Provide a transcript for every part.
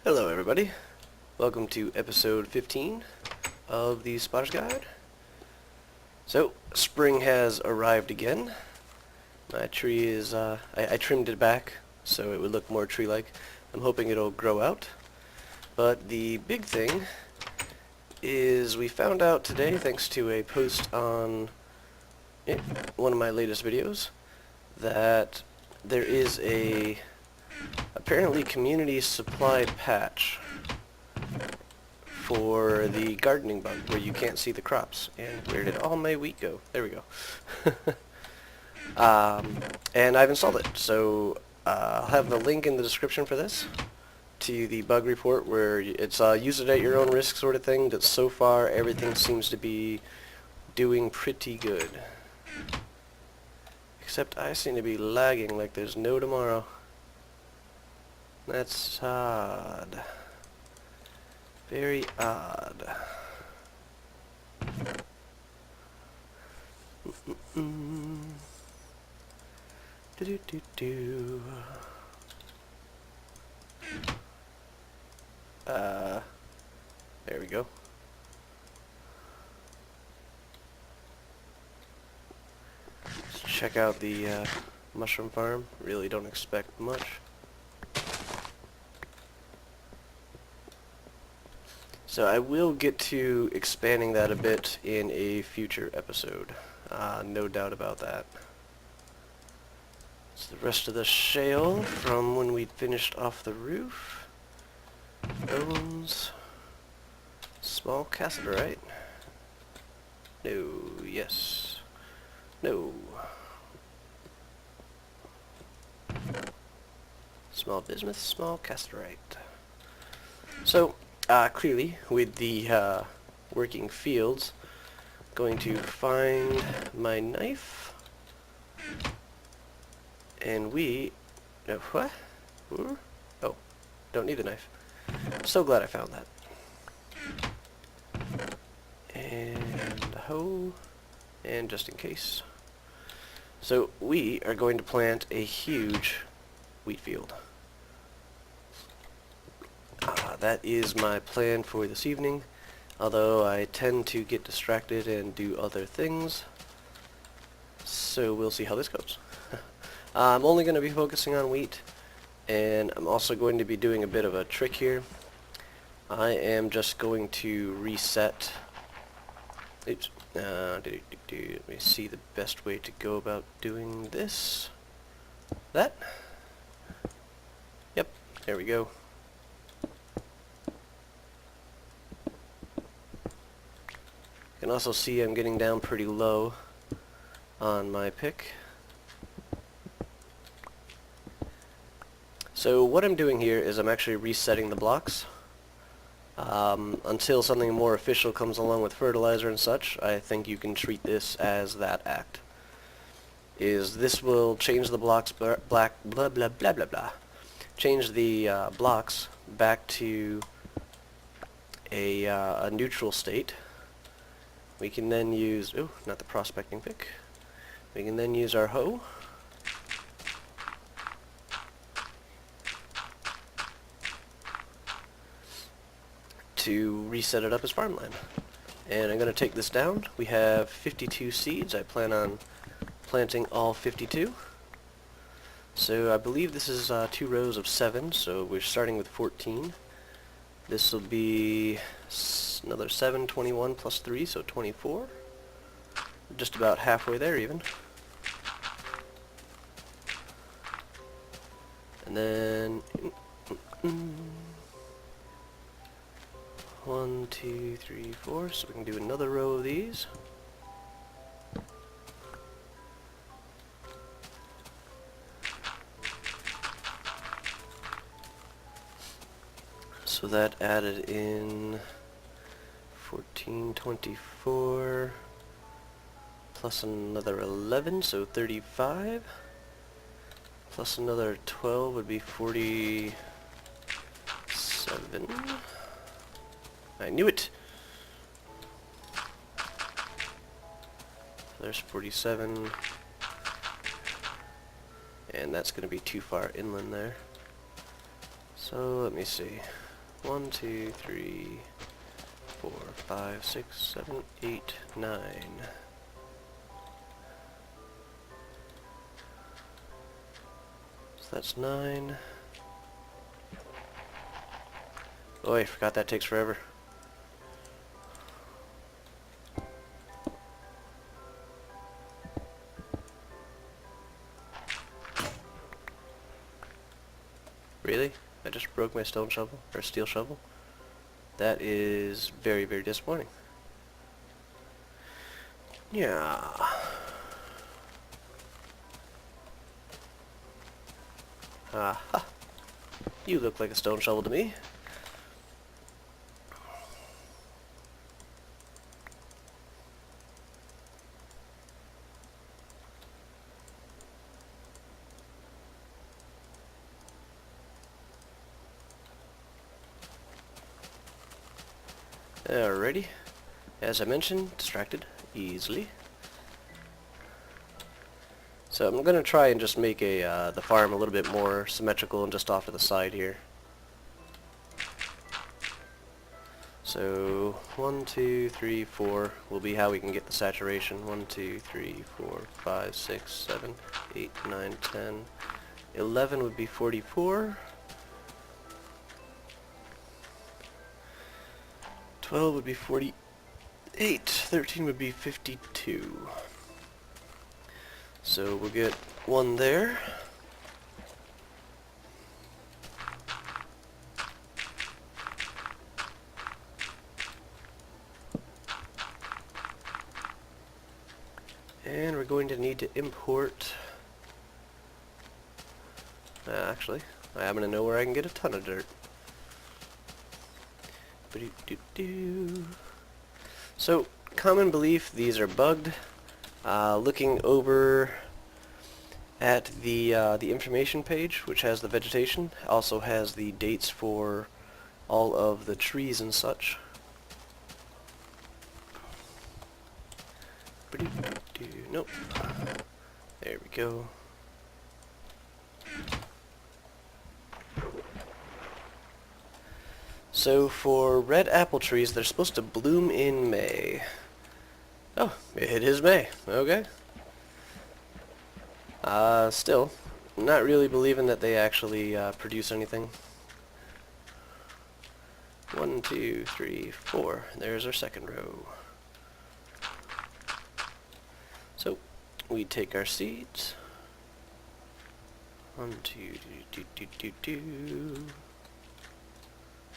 Hello everybody, welcome to episode 15 of the Spotter's Guide. So, spring has arrived again. My tree is, I trimmed it back so it would look more tree-like. I'm hoping it'll grow out. But the big thing is we found out today, thanks to a post on one of my latest videos, that there is a apparently community supplied patch for the gardening bug where you can't see the crops. And where did all my wheat go? There we go. And I've installed it, so I'll have the link in the description for this to the bug report where it's use it at your own risk sort of thing. That so far everything seems to be doing pretty good, except I seem to be lagging like there's no tomorrow. That's odd. Very odd. Do. There we go. Let's check out the mushroom farm. Really don't expect much. So I will get to expanding that a bit in a future episode. No doubt about that. It's the rest of the shale from when we finished off the roof. Bones. Small cassiterite. No. Yes. No. Small bismuth, small cassiterite. So, clearly, with the working fields, going to find my knife, and no, what? Oh, don't need a knife. So glad I found that. And a hoe, and just in case. So we are going to plant a huge wheat field. That is my plan for this evening, although I tend to get distracted and do other things, so we'll see how this goes. I'm only going to be focusing on wheat, and I'm also going to be doing a bit of a trick here. I am just going to reset. Oops. Let me see the best way to go about doing this. That? Yep, there we go. You can also see I'm getting down pretty low on my pick. So what I'm doing here is I'm actually resetting the blocks. Until something more official comes along with fertilizer and such, I think you can treat this as that act. This will change the blocks change the blocks back to a neutral state. We can then use, oh, not the prospecting pick. We can then use our hoe to reset it up as farmland. And I'm going to take this down. We have 52 seeds. I plan on planting all 52. So I believe this is 2 rows of 7, so we're starting with 14. This will be another 7, 21 plus 3, so 24. Just about halfway there even. And then 1, 2, 3, 4, so we can do another row of these. So that added in 14, 24, plus another 11, so 35, plus another 12 would be 47. I knew it! There's 47. And that's going to be too far inland there. So let me see. 1, 2, 3, 4, 5, 6, 7, 8, 9. So that's 9. Oh, I forgot that takes forever. Really? I just broke my stone shovel, or steel shovel? That is very, very disappointing. Yeah. Aha. You look like a stone shovel to me. Alrighty. As I mentioned, distracted easily. So I'm gonna try and just make the farm a little bit more symmetrical and just off to the side here. So 1, 2, 3, 4 will be how we can get the saturation. 1, 2, 3, 4, 5, 6, 7, 8, 9, 10. 11 would be 44. 12 would be 48. 13 would be 52. So we'll get 1 there. And we're going to need to import... actually, I happen to know where I can get a ton of dirt. So, common belief, these are bugged. Looking over at the information page, which has the vegetation, also has the dates for all of the trees and such. Nope. There we go. So for red apple trees, they're supposed to bloom in May. Oh, it is May. Okay. Still, not really believing that they actually produce anything. 1, 2, 3, 4. There's our second row. So, we take our seeds. 1, 2, do, do, do, do, do.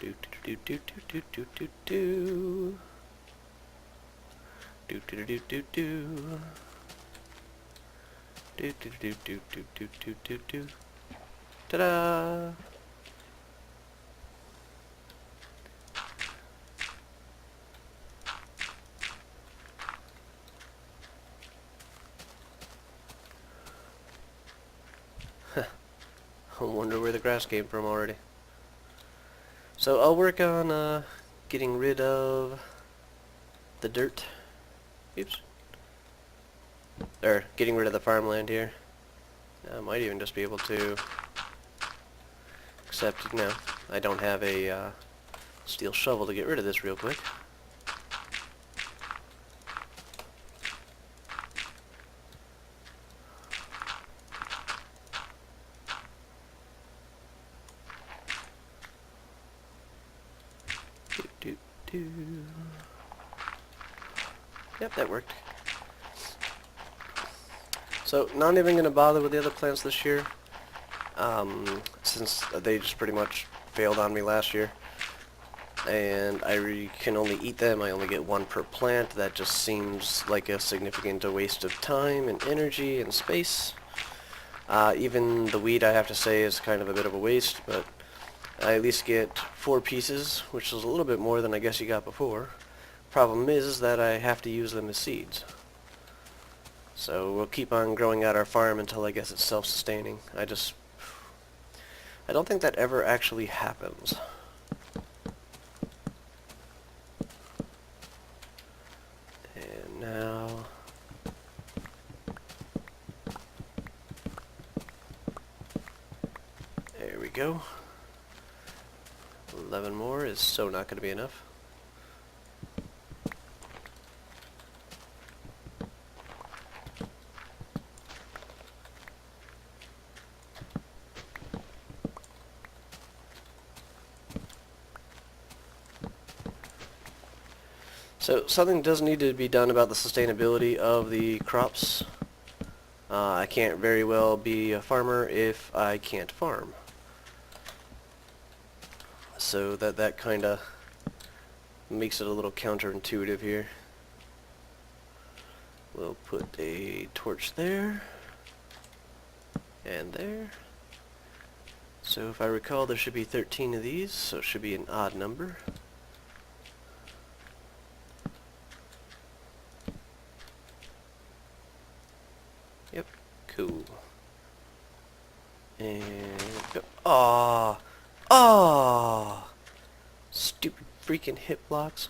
Do, do, do, do, do, do, do, do. Do, do, do, do, do. Do, do, do, do, do, do, do, do, do. Ta-da! I wonder where the grass came from already. So I'll work on getting rid of the dirt. Oops. Or getting rid of the farmland here. I might even just be able to, except, you know, I don't have a steel shovel to get rid of this real quick. Yep, that worked. So, not even going to bother with the other plants this year, since they just pretty much failed on me last year. And I can only eat them. I only get 1 per plant. That just seems like a significant waste of time and energy and space. Even the wheat, I have to say, is kind of a bit of a waste, but I at least get 4 pieces, which is a little bit more than I guess you got before. Problem is that I have to use them as seeds. So we'll keep on growing out our farm until I guess it's self-sustaining. I don't think that ever actually happens. And now... there we go. 11 more is so not going to be enough. So something does need to be done about the sustainability of the crops. I can't very well be a farmer if I can't farm. So that kind of makes it a little counterintuitive here. We'll put a torch there and there. So if I recall, there should be 13 of these, so it should be an odd number. Yep, cool. And go. Aww! Aww! Stupid freaking hit blocks.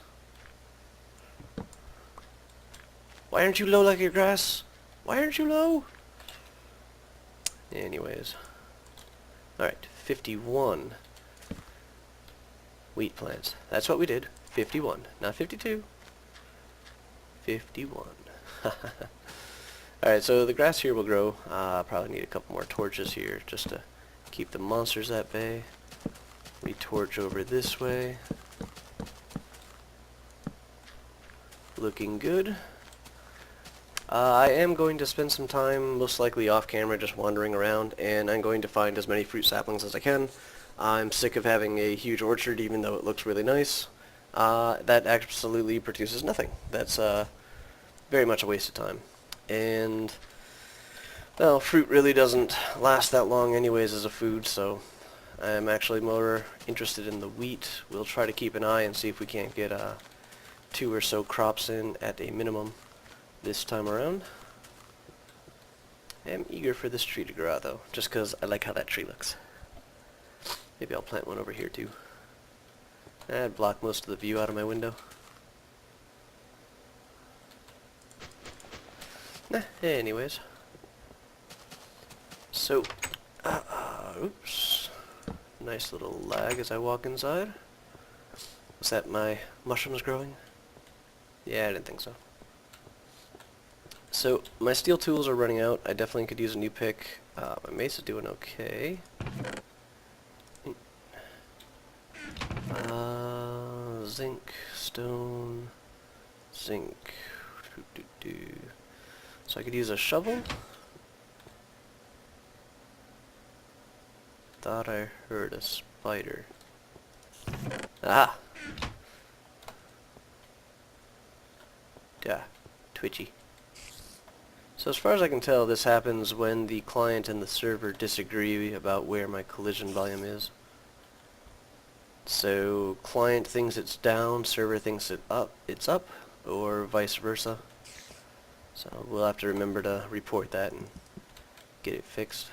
Why aren't you low like your grass? Why aren't you low? Anyways. Alright, 51 wheat plants. That's what we did. 51, not 52. 51. Alright, so the grass here will grow. Probably need a couple more torches here just to keep the monsters at bay. We torch over this way. Looking good. I am going to spend some time, most likely off camera, just wandering around, and I'm going to find as many fruit saplings as I can. I'm sick of having a huge orchard, even though it looks really nice. That absolutely produces nothing. That's very much a waste of time. And, well, fruit really doesn't last that long anyways as a food, so I'm actually more interested in the wheat. We'll try to keep an eye and see if we can't get 2 or so crops in at a minimum this time around. I'm eager for this tree to grow out though, just because I like how that tree looks. Maybe I'll plant one over here too. That'd block most of the view out of my window. Nah, anyways. So, oops. Nice little lag as I walk inside. Was that my mushrooms growing? Yeah, I didn't think so. So, my steel tools are running out. I definitely could use a new pick. My mace is doing okay. Zinc, stone, zinc. So I could use a shovel. Thought I heard a spider. Ah! Yeah, twitchy. So as far as I can tell, this happens when the client and the server disagree about where my collision volume is. So client thinks it's down, server thinks it's up, or vice versa. So we'll have to remember to report that and get it fixed.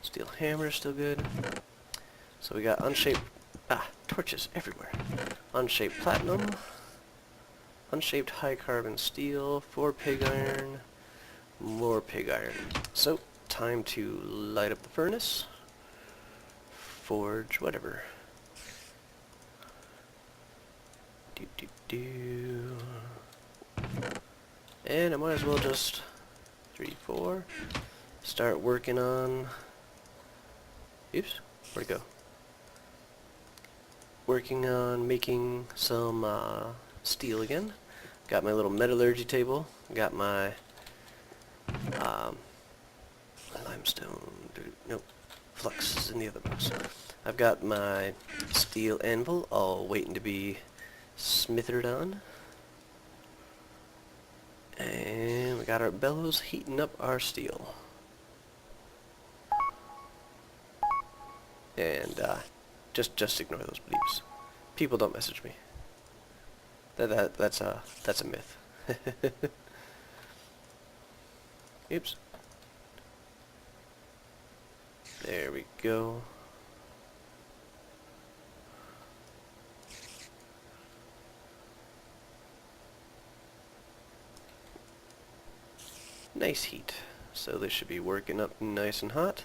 Steel hammer is still good. So we got unshaped, torches everywhere. Unshaped platinum. Unshaped high carbon steel, 4 pig iron, more pig iron. So, time to light up the furnace, forge, whatever. And I might as well just, 3, 4, start working on, oops, where'd it go? Working on making some, steel again. Got my little metallurgy table. Got my limestone. Nope, flux is in the other box. I've got my steel anvil all waiting to be smithered on. And we got our bellows heating up our steel. And just ignore those bleeps. People don't message me. That's a myth. Oops. There we go. Nice heat. So they should be working up nice and hot.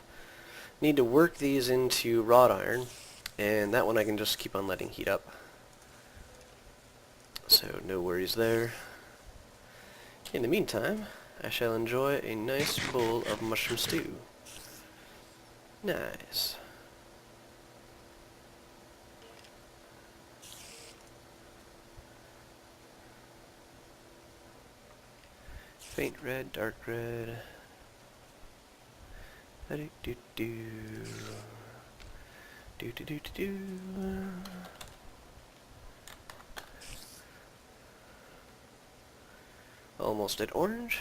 Need to work these into wrought iron. And that one I can just keep on letting heat up. So no worries there. In the meantime, I shall enjoy a nice bowl of mushroom stew. Nice. Faint red, dark red. Do-do-do-do. Do-do-do-do-do. Almost at orange.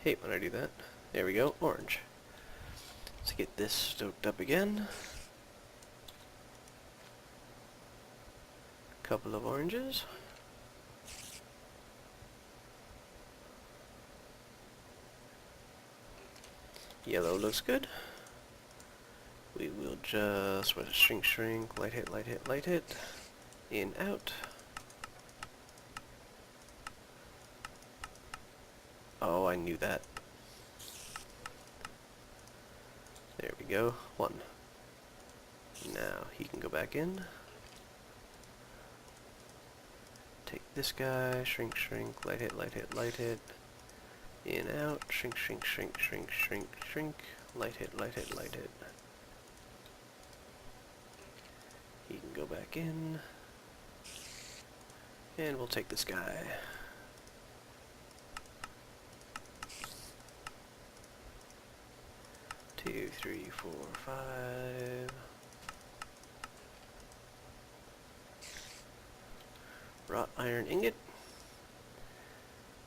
Hate when I do that. There we go, orange. Let's get this stoked up again. Couple of oranges. Yellow looks good. We will just shrink, shrink, light hit, light hit, light hit. In, out. Oh, I knew that. There we go. One. Now he can go back in. Take this guy, shrink, shrink, light hit, light hit, light hit. In, out, shrink, shrink, shrink, shrink, shrink, shrink, light hit, light hit, light hit. He can go back in. And we'll take this guy. Two, three, four, five. Wrought iron ingot.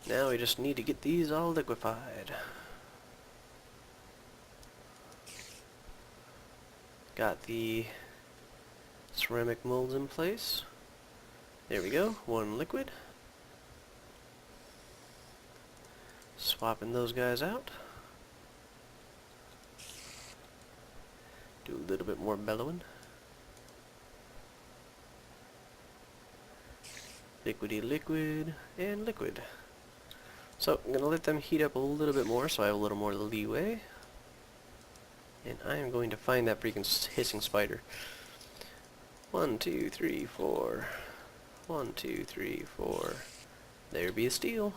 Now we just need to get these all liquefied. Got the ceramic molds in place. There we go, one liquid. Swapping those guys out. Do a little bit more bellowing. Liquidy liquid and liquid. So I'm going to let them heat up a little bit more so I have a little more leeway. And I am going to find that freaking hissing spider. 1, 2, 3, 4. 1, 2, 3, 4. There be a steel.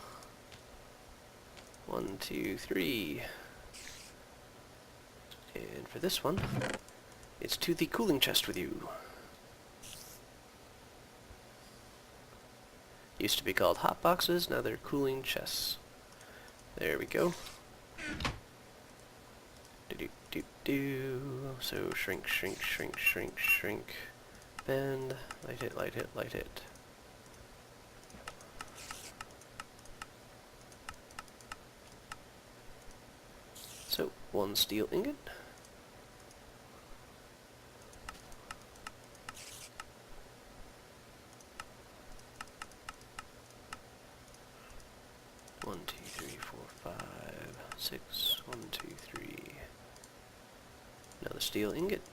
1, 2, 3. And for this one, it's to the cooling chest with you. Used to be called hot boxes, now they're cooling chests. There we go. Do-do-do-do. So shrink, shrink, shrink, shrink, shrink. Bend. Light hit, light hit, light hit. So, one steel ingot. One, two, three, four, 5, 6. 1, 2, 3. Another steel ingot.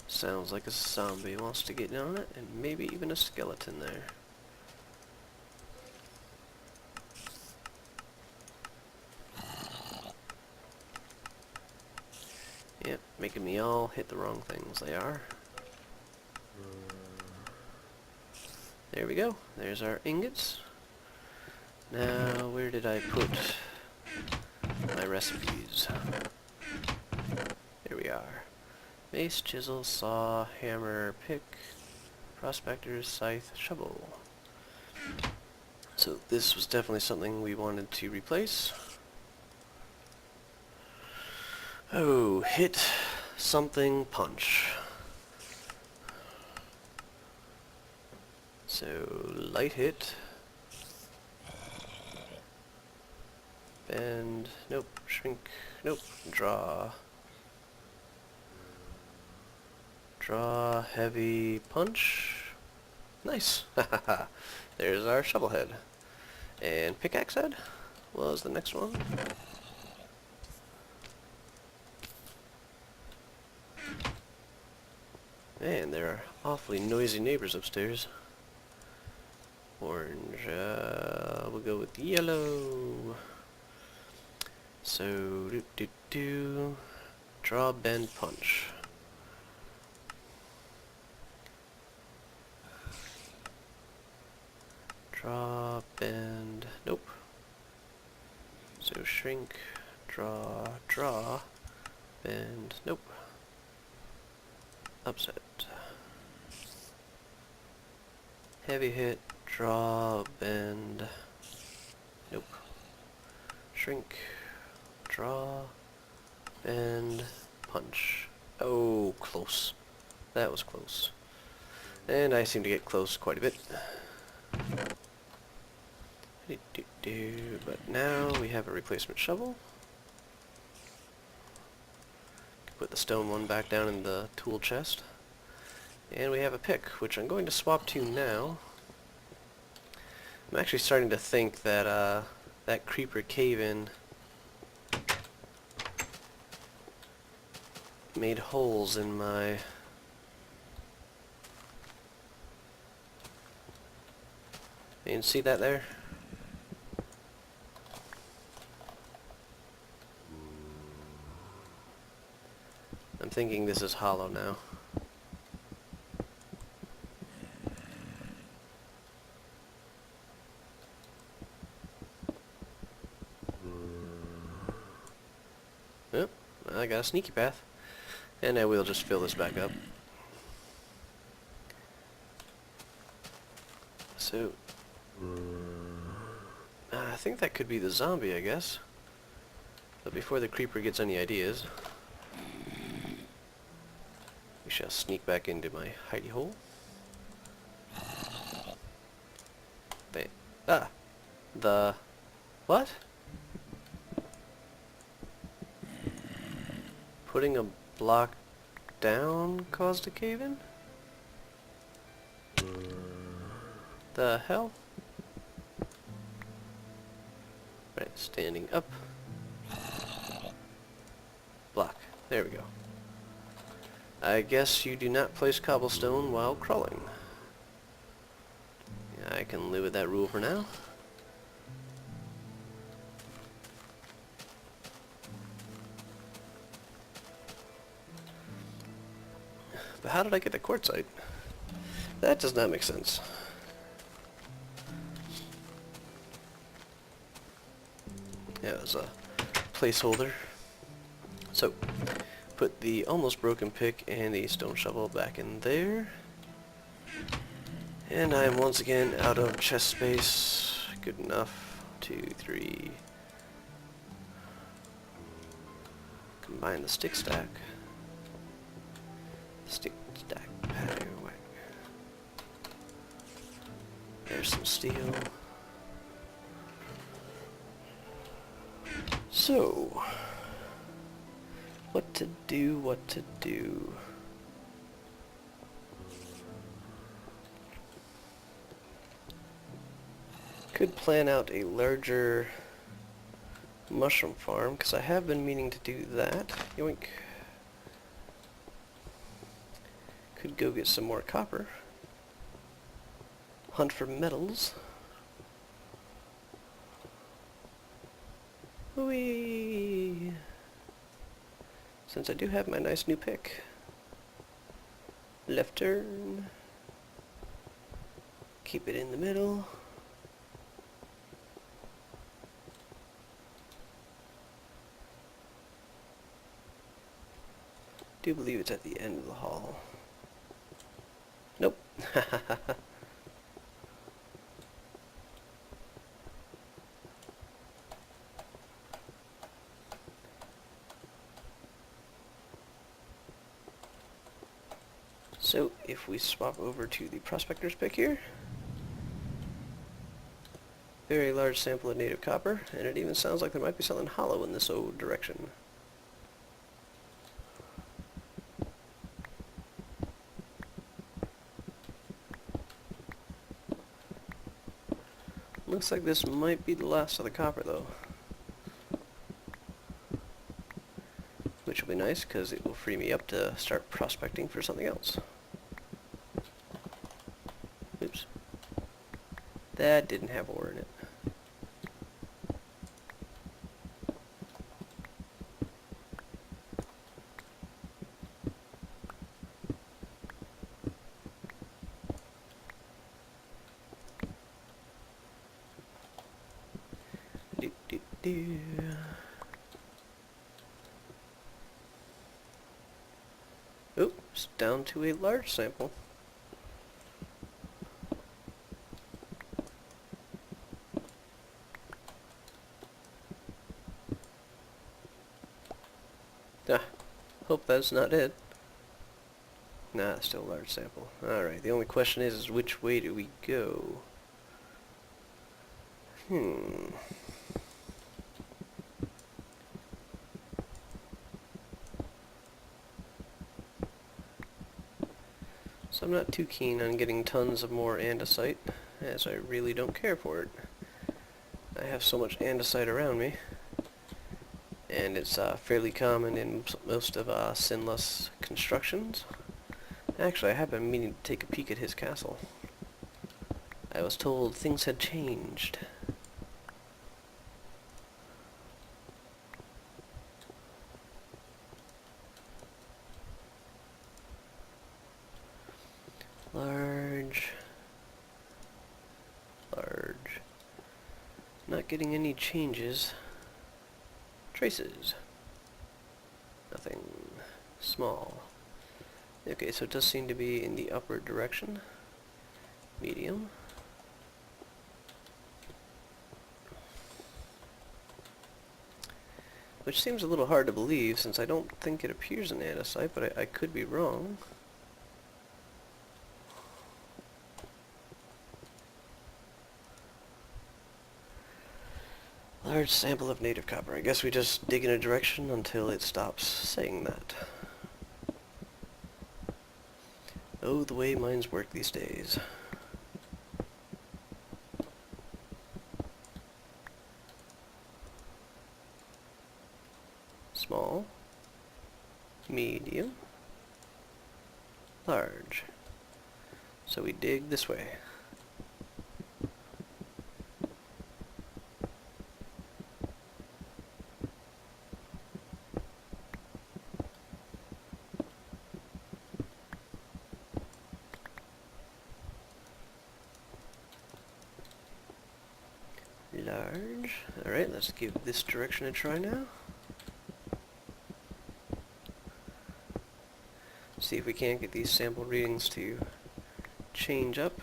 Sounds like a zombie wants to get in on it, and maybe even a skeleton there. Yep, making me all hit the wrong things. They are. There we go. There's our ingots. Now, where did I put my recipes? There we are. Mace, chisel, saw, hammer, pick, prospector, scythe, shovel. So this was definitely something we wanted to replace. Oh, hit something punch. So, light hit. Bend. Nope. Shrink. Nope. Draw. Draw. Heavy punch. Nice. There's our shovel head. And pickaxe head was the next one. Man, there are awfully noisy neighbors upstairs. Orange, we'll go with yellow. So, draw, bend, punch. Draw, bend, nope. So shrink, draw, bend, nope. Upset. Heavy hit, draw, bend, nope. Shrink, draw, bend, punch. Oh, close. That was close. And I seem to get close quite a bit. But now we have a replacement shovel. Put the stone one back down in the tool chest. And we have a pick, which I'm going to swap to now. I'm actually starting to think that that creeper cave-in made holes in my... You can see that there? I'm thinking this is hollow now. Yep, I got a sneaky path. And I will just fill this back up. So, I think that could be the zombie, I guess. But before the creeper gets any ideas, we shall sneak back into my hidey hole. The... What? Putting a block down caused a cave-in? The hell? Right, standing up. Block. There we go. I guess you do not place cobblestone while crawling. Yeah, I can live with that rule for now. But how did I get the quartzite? That does not make sense. Yeah, it was a placeholder. So, put the almost broken pick and the stone shovel back in there. And I am once again out of chest space. Good enough. 2, 3. Combine the stick stack. Stick stack pattern whack. There's some steel. So, what to do, what to do. Could plan out a larger mushroom farm, because I have been meaning to do that. Yoink. Could go get some more copper. Hunt for metals. Whee! Since I do have my nice new pick. Left turn. Keep it in the middle. Do believe it's at the end of the hall. Nope. So, if we swap over to the prospector's pick here, very large sample of native copper, and it even sounds like there might be something hollow in this old direction. Looks like this might be the last of the copper though. Which will be nice because it will free me up to start prospecting for something else. That didn't have ore in it. Do, do, do. Oops, down to a large sample. Ah, hope that's not it. Nah, still a large sample. Alright, the only question is which way do we go? So I'm not too keen on getting tons of more andesite, as I really don't care for it. I have so much andesite around me, and it's fairly common in most of Sinless constructions. Actually, I have been meaning to take a peek at his castle. I was told things had changed. Large. Not getting any changes. Traces. Nothing. Small. Okay, so it does seem to be in the upward direction. Medium. Which seems a little hard to believe since I don't think it appears in andesite, but I could be wrong. Large sample of native copper. I guess we just dig in a direction until it stops saying that. Oh, the way mines work these days. Small, medium, large. So we dig this way. Large. Alright, let's give this direction a try now. See if we can't get these sample readings to change up.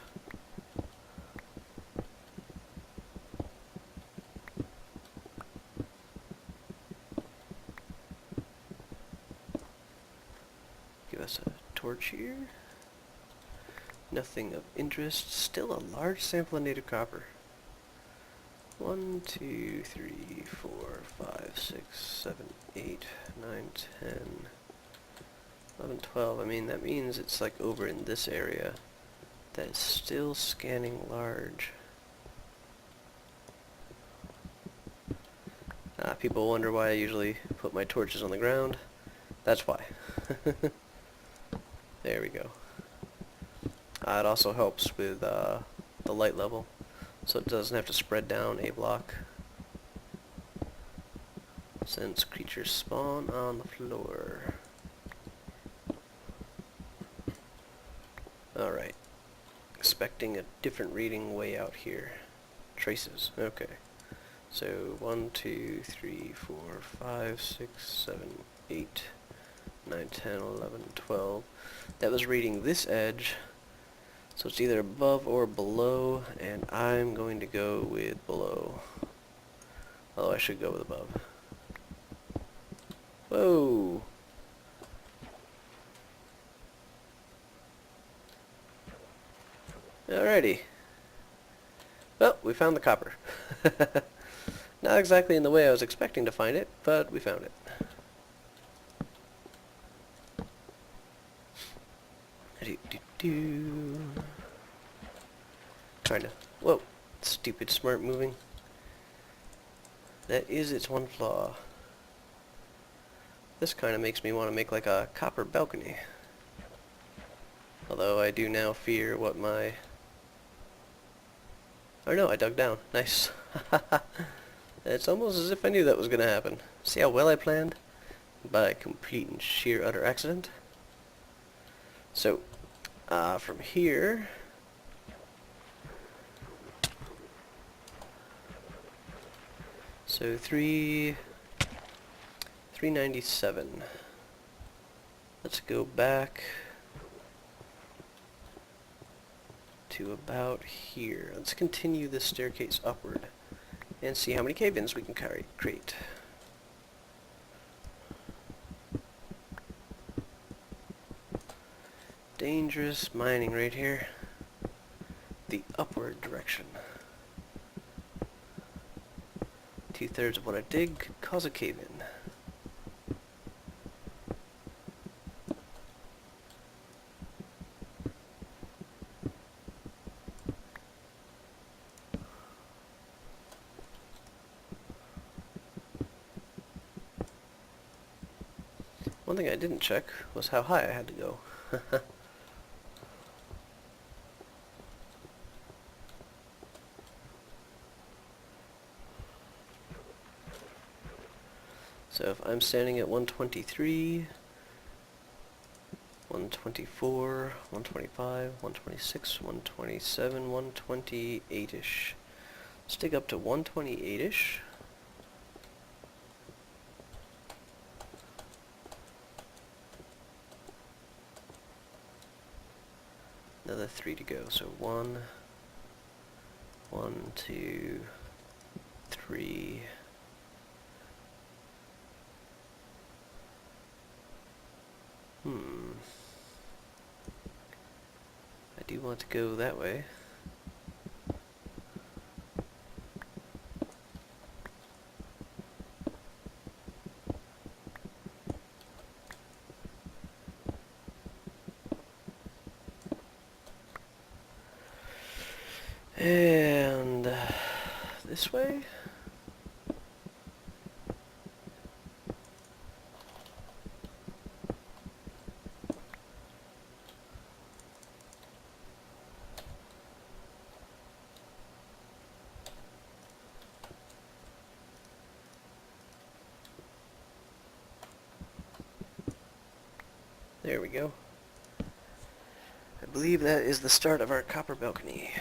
Give us a torch here. Nothing of interest. Still a large sample of native copper. 1, 2, 3, 4, 5, 6, 7, 8, 9, 10, 11, 12. I mean, that means it's like over in this area. That is still scanning large. People wonder why I usually put my torches on the ground. That's why. There we go. It also helps with the light level, so it doesn't have to spread down a block, since creatures spawn on the floor. Alright. Expecting a different reading way out here. Traces. Okay. So 1, 2, 3, 4, 5, 6, 7, 8, 9, 10, 11, 12. That was reading this edge. So it's either above or below, and I'm going to go with below. Although I should go with above. Whoa! Alrighty. Well, we found the copper. Not exactly in the way I was expecting to find it, but we found it. Trying to... Whoa! Stupid smart moving. That is its one flaw. This kind of makes me want to make like a copper balcony. Although I do now fear what my... Oh no, I dug down. Nice. It's almost as if I knew that was going to happen. See how well I planned? By complete and sheer utter accident. So, from here... So 397. Let's go back to about here. Let's continue this staircase upward and see how many cave-ins we can create. Dangerous mining right here. The upward direction. 2/3 of what I dig could cause a cave-in. One thing I didn't check was how high I had to go. So if I'm standing at 123, 124, 125, 126, 127, 128-ish. Let's dig up to 128-ish. Another 3 to go, so 1, 2, 3. I do want to go that way. And this way? There we go. I believe that is the start of our copper balcony.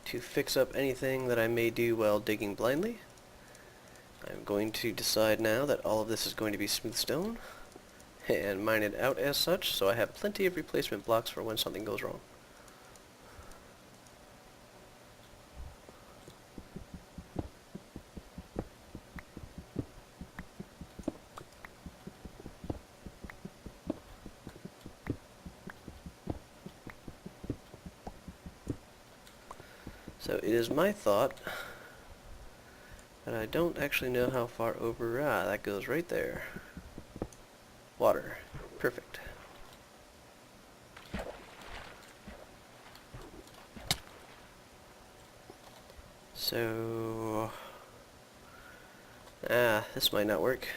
To fix up anything that I may do while digging blindly, I'm going to decide now that all of this is going to be smooth stone and mine it out as such, so I have plenty of replacement blocks for when something goes wrong. So it is my thought that I don't actually know how far over... that goes right there. Water. Perfect. So... this might not work.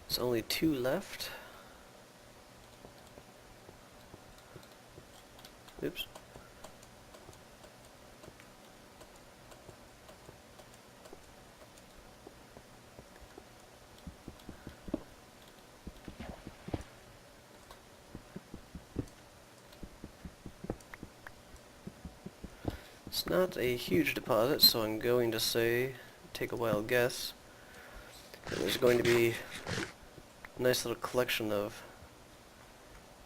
There's only 2 left. Oops. It's not a huge deposit, so I'm going to say, take a wild guess, that there's going to be a nice little collection of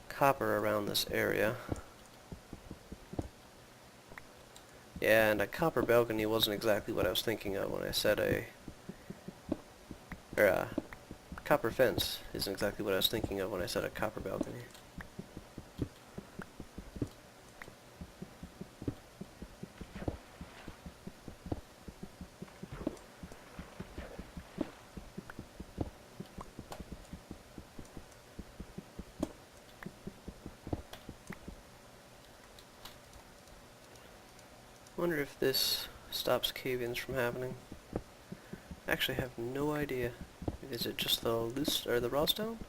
copper around this area. Yeah, and a copper balcony wasn't exactly what I was thinking of when I said a copper fence isn't exactly what I was thinking of when I said a copper balcony. Wonder if this stops cave-ins from happening. actually have no idea. Is it just the loose or the raw stone?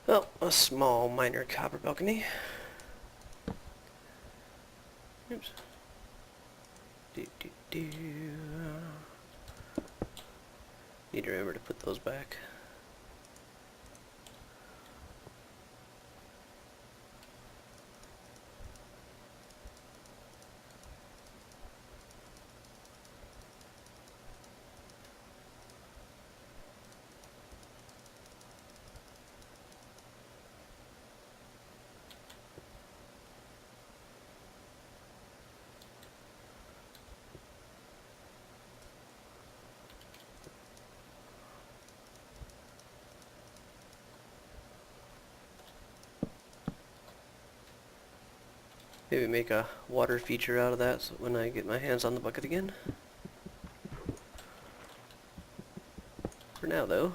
Well, a small minor copper balcony. Oops. Need to remember to put those back. Maybe make a water feature out of that so when I get my hands on the bucket again. For now, though.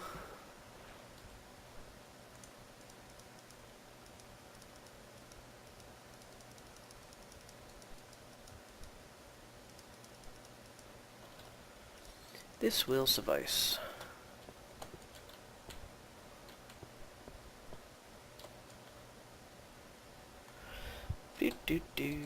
This will suffice. Do do do.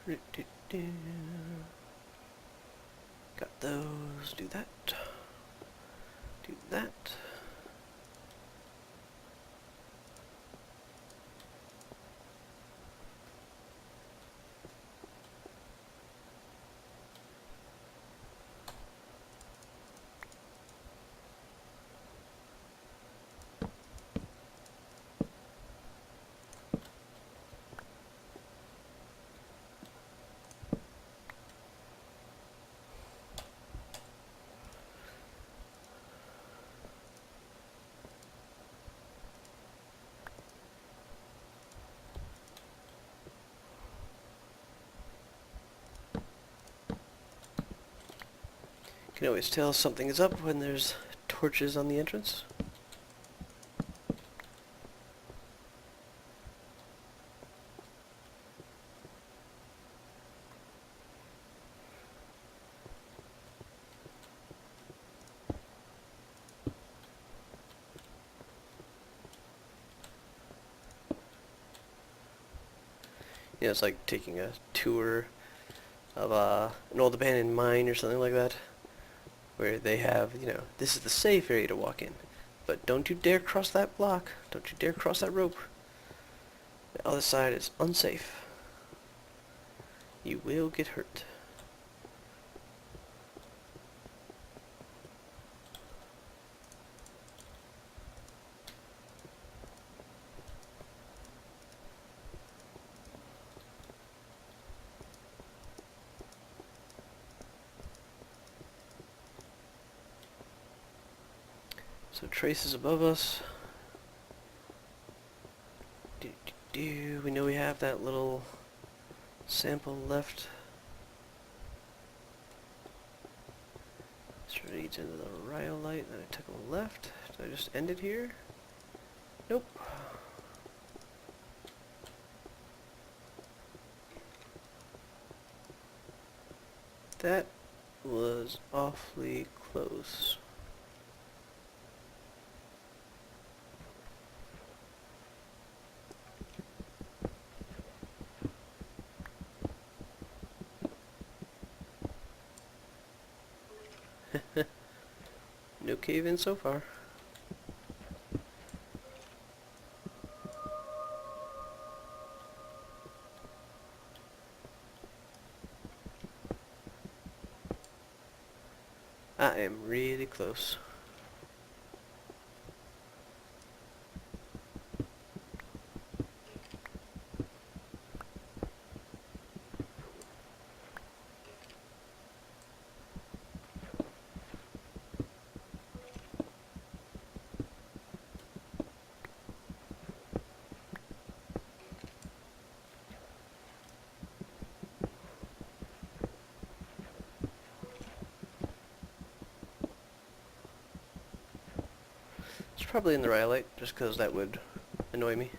Do do do. Got those. Do that. Do that. Can always tell something is up when there's torches on the entrance. You know, it's like taking a tour of an old abandoned mine or something like that, where they have, you know, this is the safe area to walk in, but don't you dare cross that block, don't you dare cross that rope. The other side is unsafe. You will get hurt. So traces above us. We know we have that little sample left. This leads into the rhyolite, then I took a left. Did I just end it here? Nope. That was awfully close. No cave-in so far. I am really close. It's probably in the rhyolite, just because that would annoy me.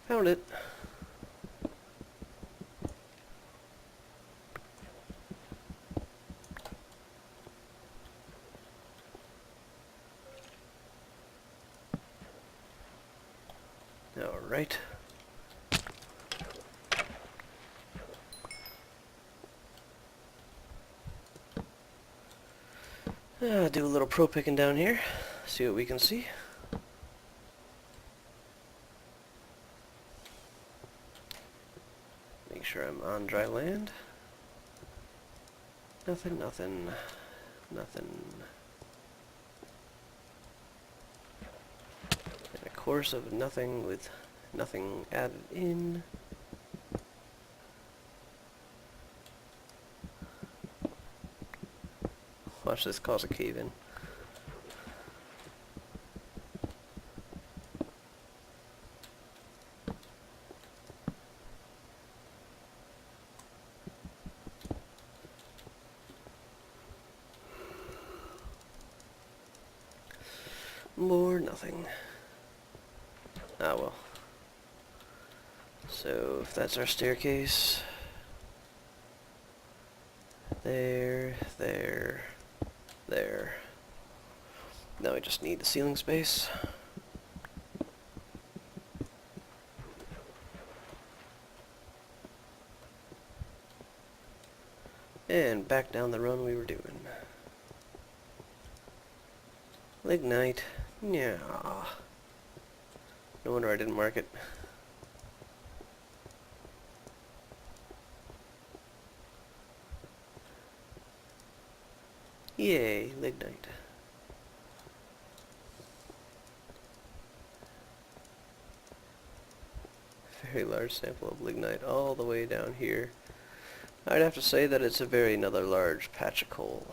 Found it. Alright. Do a little pro picking down here. See what we can see. Make sure I'm on dry land. Nothing, nothing, nothing. And a course of nothing with nothing added in. Watch this cause a cave-in. More nothing. Ah well. So if that's our staircase, there. Now we just need the ceiling space. And back down the run we were doing. Lignite. Yeah. No wonder I didn't mark it. Yay, lignite. Very large sample of lignite all the way down here. I'd have to say that it's a very another large patch of coal.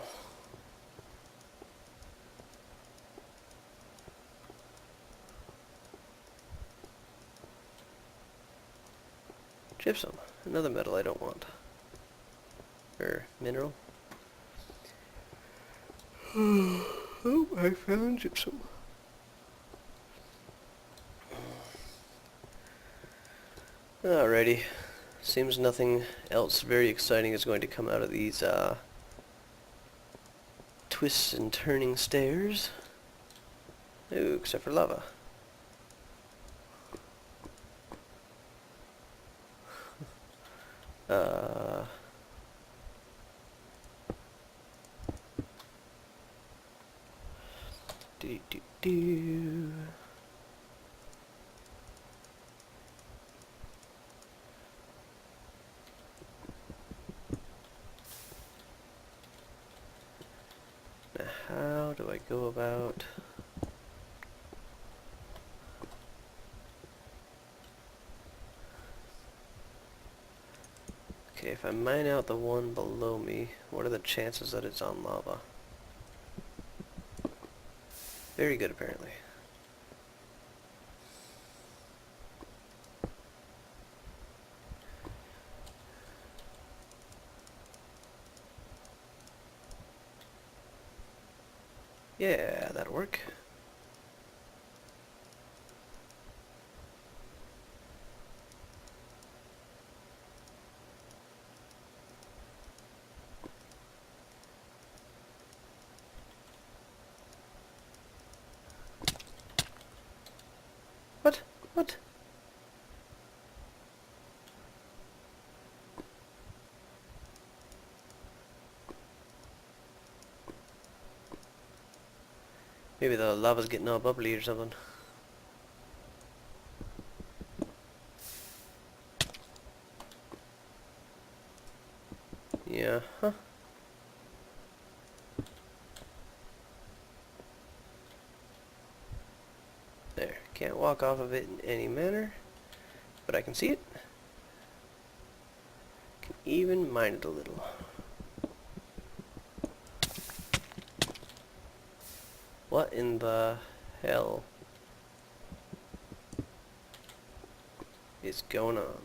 Gypsum, another metal I don't want. Or mineral. Oh, I found gypsum. Alrighty. Seems nothing else very exciting is going to come out of these twists and turning stairs. Ooh, except for lava. Do. Now, how do I go about... Okay, if I mine out the one below me, what are the chances that it's on lava? Very good, apparently. Yeah, that'll work. What? What? Maybe the lava's getting all bubbly or something. Yeah, huh? There. Can't walk off of it in any manner, but I can see it. Can even mine it a little. What in the hell is going on?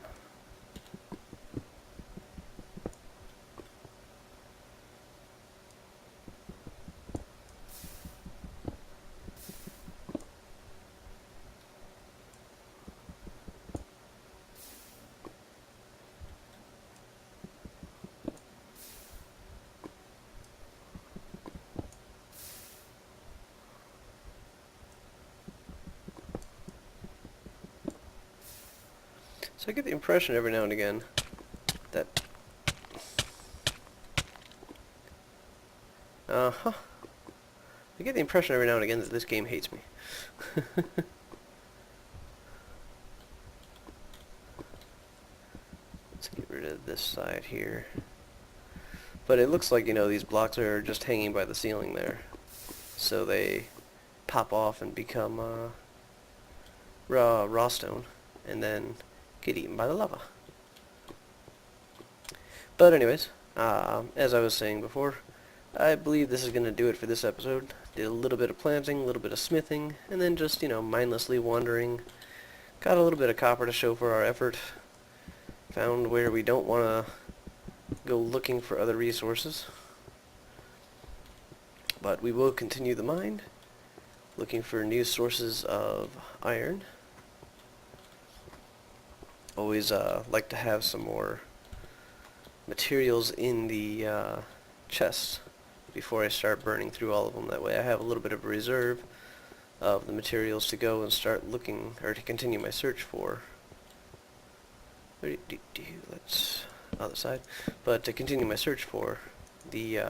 So I get the impression every now and again that... Uh-huh. I get the impression every now and again that this game hates me. Let's get rid of this side here. But it looks like, you know, these blocks are just hanging by the ceiling there. So they pop off and become raw stone, and then get eaten by the lava. But anyways, as I was saying before, I believe this is going to do it for this episode. Did a little bit of planting, a little bit of smithing, and then just, you know, mindlessly wandering. Got a little bit of copper to show for our effort. Found where we don't want to go looking for other resources. But we will continue the mine, looking for new sources of iron. Always like to have some more materials in the chest before I start burning through all of them. That way I have a little bit of a reserve of the materials to go and start looking, or to continue my search for. Let's other side. But to continue my search for the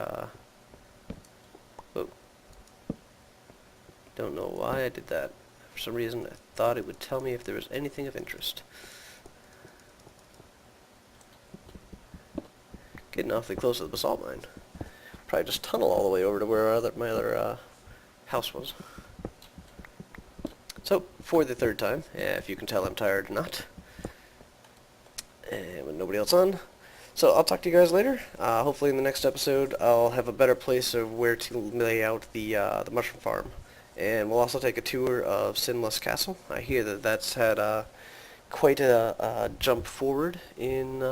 whoa. Don't know why I did that. For some reason I thought it would tell me if there was anything of interest. Getting awfully close to the basalt mine. Probably just tunnel all the way over to where my other house was. So, for the third time, if you can tell I'm tired or not, and with nobody else on. So I'll talk to you guys later. Hopefully in the next episode I'll have a better place of where to lay out the mushroom farm. And we'll also take a tour of Sinless Castle. I hear that that's had quite a jump forward in...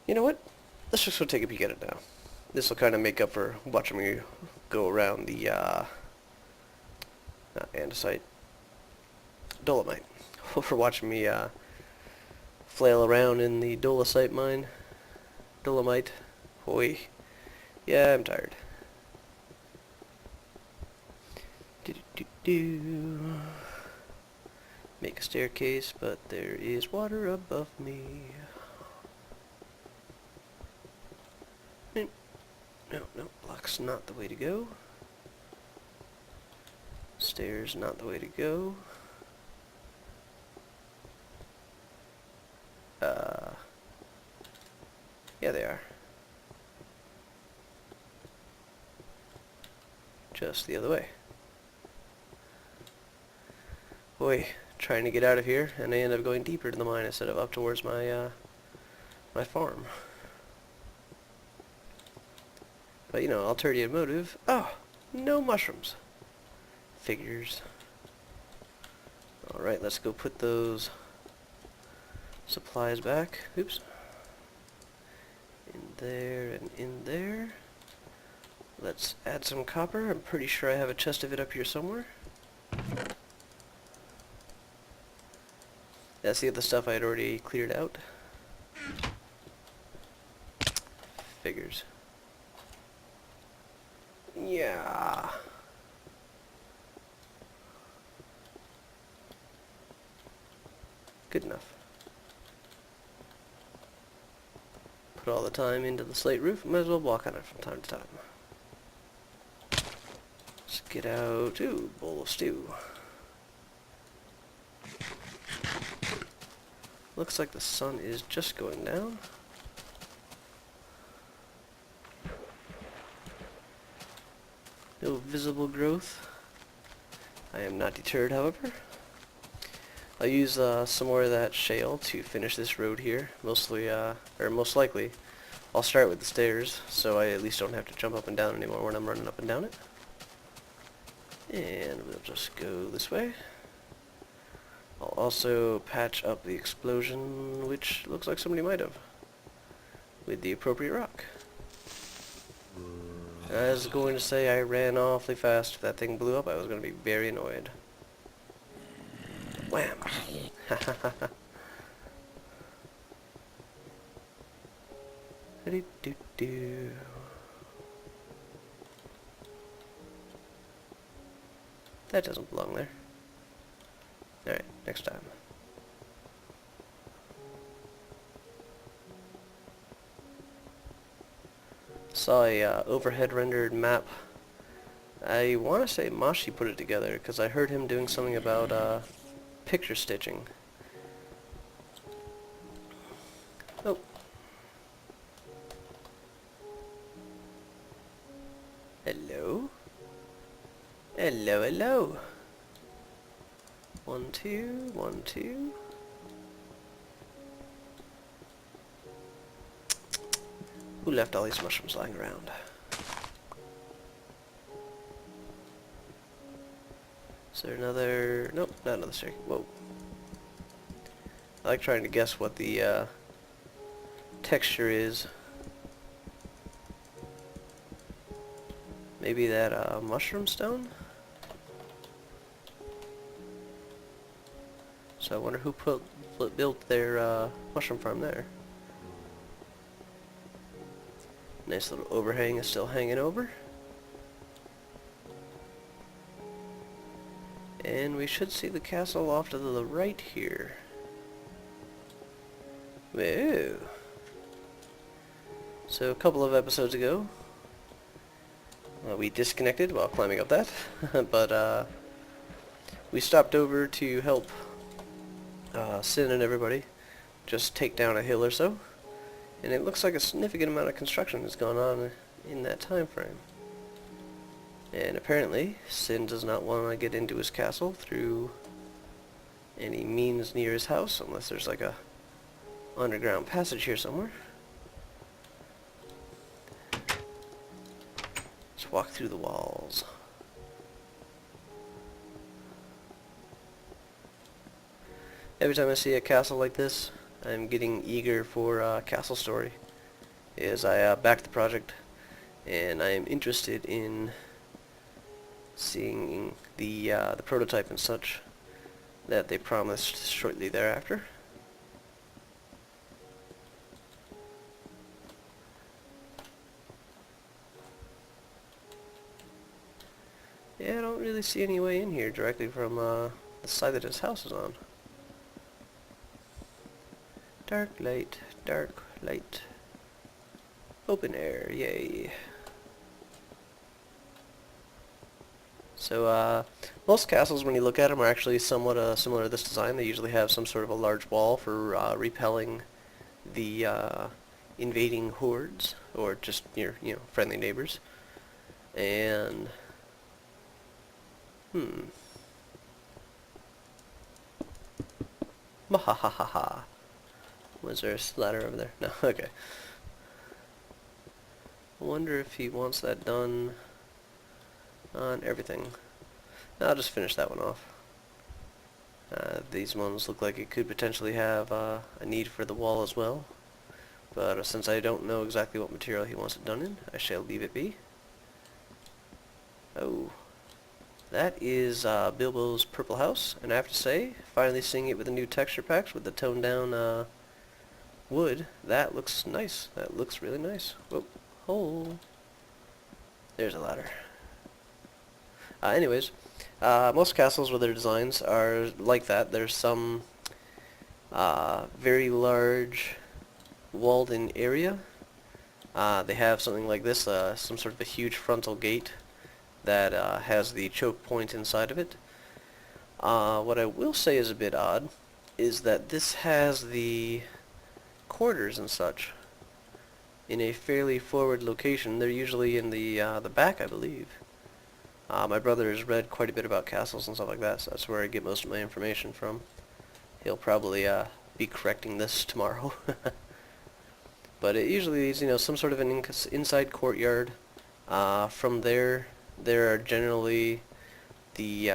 You know what? Let's just go take a peek at it now. This will kind of make up for watching me go around the not andesite, dolomite. For watching me flail around in the dolomite mine. Dolomite. Boy. Yeah, I'm tired. Make a staircase, but there is water above me. No, block's not the way to go. Stairs not the way to go. Yeah, they are. Just the other way. Boy, trying to get out of here, and I end up going deeper to the mine instead of up towards my my farm. But, you know, ulterior motive. Oh, no mushrooms. Figures. Alright, let's go put those supplies back. Oops. In there and in there. Let's add some copper. I'm pretty sure I have a chest of it up here somewhere. That's the other stuff I had already cleared out. Figures. Yeah. Good enough. Put all the time into the slate roof. Might as well walk on it from time to time. Let's get out. Ooh, bowl of stew. Looks like the sun is just going down. No visible growth. I am not deterred, however. I'll use some more of that shale to finish this road here. Most likely, I'll start with the stairs, so I at least don't have to jump up and down anymore when I'm running up and down it. And we'll just go this way. I'll also patch up the explosion, which looks like somebody might have, with the appropriate rock. I was going to say I ran awfully fast. If that thing blew up, I was going to be very annoyed. Wham! Do-do-do. That doesn't belong there. Alright, next time. Saw a overhead rendered map. I want to say Mashi put it together because I heard him doing something about picture stitching. Oh. Hello? Hello, hello. 1, 2, 1, 2. Who left all these mushrooms lying around? Is there another... Nope, not another staircase. Whoa. I like trying to guess what the texture is. Maybe that mushroom stone? So I wonder who built their mushroom farm there. Nice little overhang is still hanging over. And we should see the castle off to the right here. Whoa. So a couple of episodes ago, we disconnected while climbing up that, but we stopped over to help Sin and everybody just take down a hill or so, and it looks like a significant amount of construction has gone on in that time frame. And apparently, Sin does not want to get into his castle through any means near his house, unless there's like a underground passage here somewhere. Let's walk through the walls. Every time I see a castle like this, I'm getting eager for Castle Story. As I backed the project, and I am interested in seeing the prototype and such that they promised shortly thereafter. Yeah, I don't really see any way in here directly from the side that his house is on. Dark light, open air, yay. So, most castles, when you look at them, are actually somewhat similar to this design. They usually have some sort of a large wall for repelling the invading hordes, or just your, friendly neighbors. And, Mahahaha. Was there a ladder over there? No, okay. I wonder if he wants that done on everything. I'll just finish that one off. These ones look like it could potentially have a need for the wall as well. But since I don't know exactly what material he wants it done in, I shall leave it be. Oh, that is Bilbo's purple house, and I have to say, finally seeing it with the new texture packs with the toned down wood, that looks nice. That looks really nice. Whoa, hole. There's a ladder. Anyways, most castles with their designs are like that. There's some very large walled-in area. They have something like this, some sort of a huge frontal gate that has the choke point inside of it. What I will say is a bit odd is that this has the quarters and such in a fairly forward location. They're usually in the back, I believe. My brother has read quite a bit about castles and stuff like that, so that's where I get most of my information from. He'll probably be correcting this tomorrow. But it usually is, you know, some sort of an inside courtyard. From there are generally the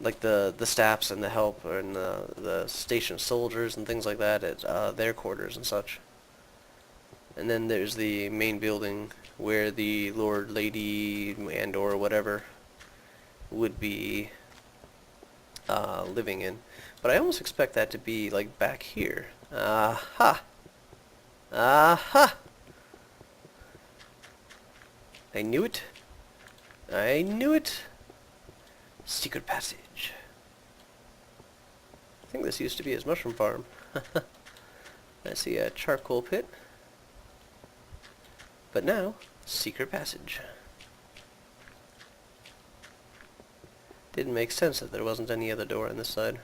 like the staffs and the help and the station soldiers and things like that at their quarters and such. And then there's the main building where the Lord, Lady, and or whatever would be living in. But I almost expect that to be like back here. Aha! Aha! I knew it. I knew it. Secret passage. I think this used to be his mushroom farm. I see a charcoal pit. But now, secret passage. Didn't make sense that there wasn't any other door on this side.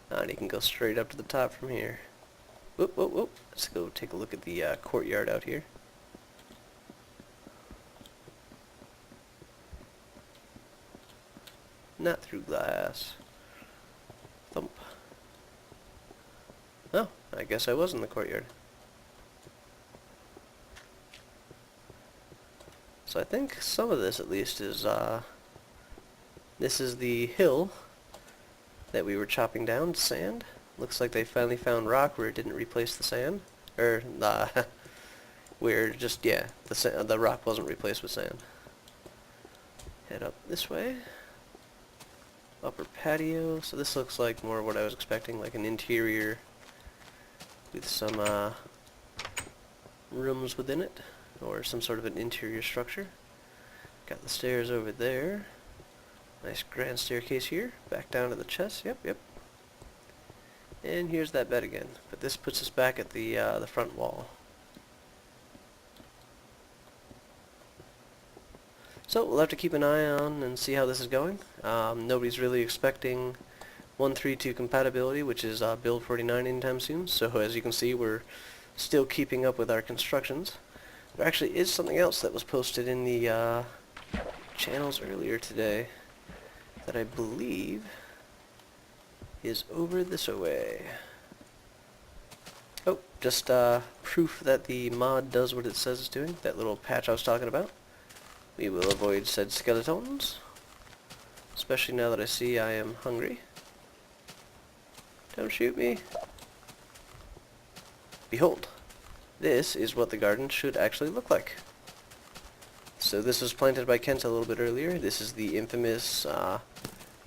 And he can go straight up to the top from here. Whoop, whoop, whoop. Let's go take a look at the courtyard out here. Not through glass. Thump. Oh, I guess I was in the courtyard. So I think some of this, at least, is, this is the hill that we were chopping down to sand. Looks like they finally found rock where it didn't replace the sand. Or, where just, yeah, the rock wasn't replaced with sand. Head up this way. Upper patio. So this looks like more what I was expecting, like an interior with some, rooms within it. Or some sort of an interior structure. Got the stairs over there. Nice grand staircase here. Back down to the chest. Yep, yep. And here's that bed again. But this puts us back at the front wall. So we'll have to keep an eye on and see how this is going. Nobody's really expecting 1.3.2 compatibility, which is build 49 anytime soon. So as you can see, we're still keeping up with our constructions. There actually is something else that was posted in the channels earlier today that I believe is over this way. Oh, just proof that the mod does what it says it's doing, that little patch I was talking about. We will avoid said skeletons, especially now that I see I am hungry. Don't shoot me. Behold. This is what the garden should actually look like. So this was planted by Kent a little bit earlier. This is the infamous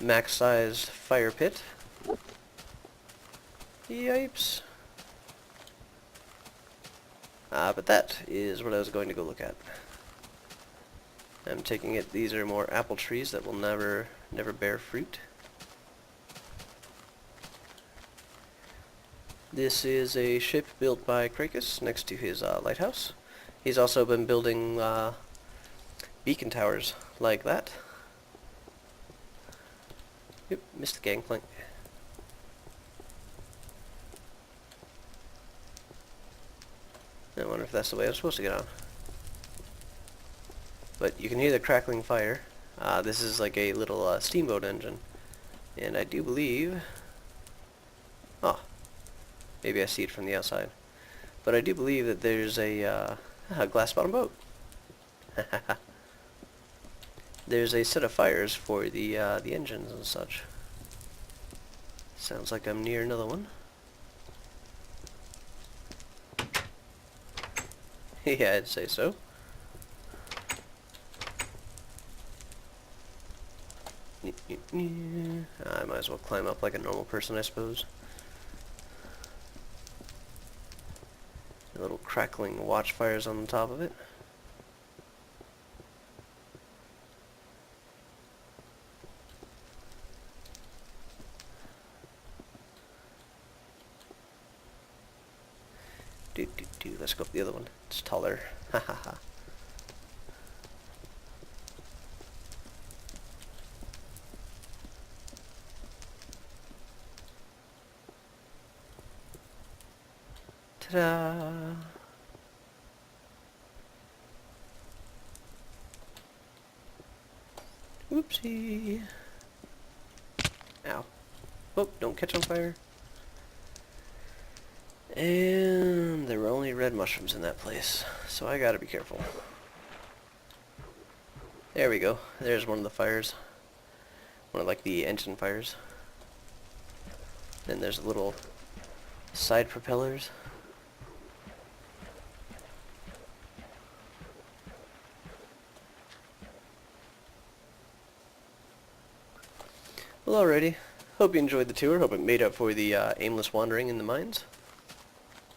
max-sized fire pit. Yipes. But that is what I was going to go look at. I'm taking it these are more apple trees that will never bear fruit. This is a ship built by Crysyn next to his lighthouse. He's also been building beacon towers like that. Yep, missed the gangplank. I wonder if that's the way I'm supposed to get on. But you can hear the crackling fire. This is like a little steamboat engine. And I do believe... Oh, Maybe I see it from the outside. But I do believe that there's a glass bottom boat. There's a set of fires for the engines and such. Sounds like I'm near another one. Yeah, I'd say so. I might as well climb up like a normal person, I suppose. A little crackling watchfires on the top of it. Let's go up the other one. It's taller. Ha ha ha. Ta-da! Whoopsie! Ow. Oh, don't catch on fire. And there were only red mushrooms in that place, so I gotta be careful. There we go. There's one of the fires. One of like the engine fires. Then there's little side propellers. Well, alrighty. Hope you enjoyed the tour. Hope it made up for the aimless wandering in the mines.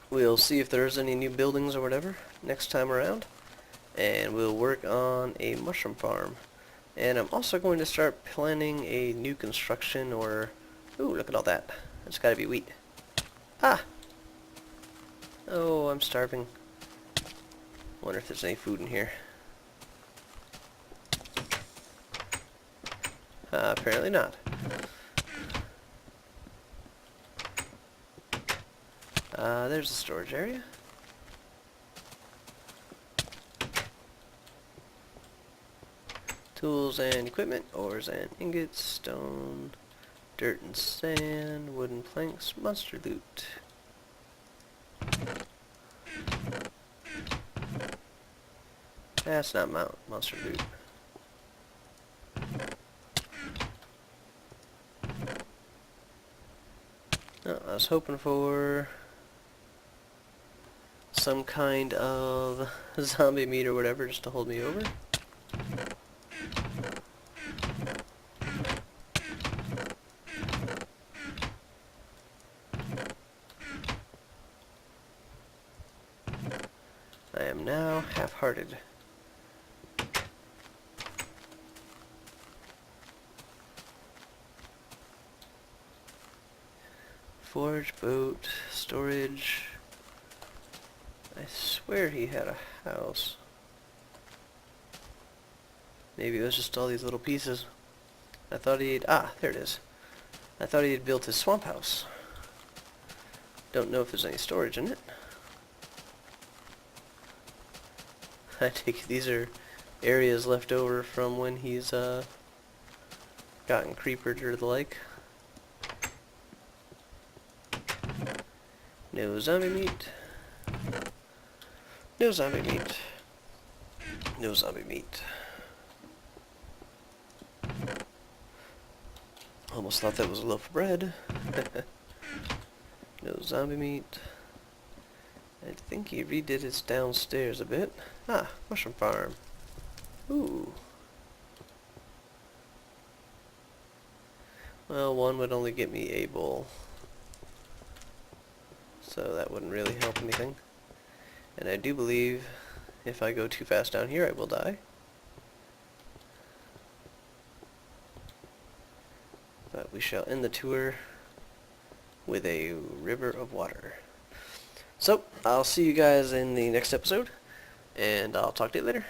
We'll see if there's any new buildings or whatever next time around. And we'll work on a mushroom farm. And I'm also going to start planning a new construction or... Ooh, look at all that. That's gotta be wheat. Ah! Oh, I'm starving. Wonder if there's any food in here. Apparently not. There's the storage area. Tools and equipment, ores and ingots, stone, dirt and sand, wooden planks, monster loot. That's not monster loot. Oh, I was hoping for some kind of zombie meat or whatever just to hold me over. I am now half-hearted. Forge, boat, storage. I swear he had a house. Maybe it was just all these little pieces. I thought he'd... Ah, there it is. I thought he had built his swamp house. Don't know if there's any storage in it. I take these are areas left over from when he's gotten creepered or the like. No zombie meat. No zombie meat. No zombie meat. Almost thought that was a loaf of bread. No zombie meat. I think he redid his downstairs a bit. Ah, mushroom farm. Ooh. Well, one would only get me a bowl. So that wouldn't really help anything. And I do believe if I go too fast down here, I will die. But we shall end the tour with a river of water. So, I'll see you guys in the next episode, and I'll talk to you later.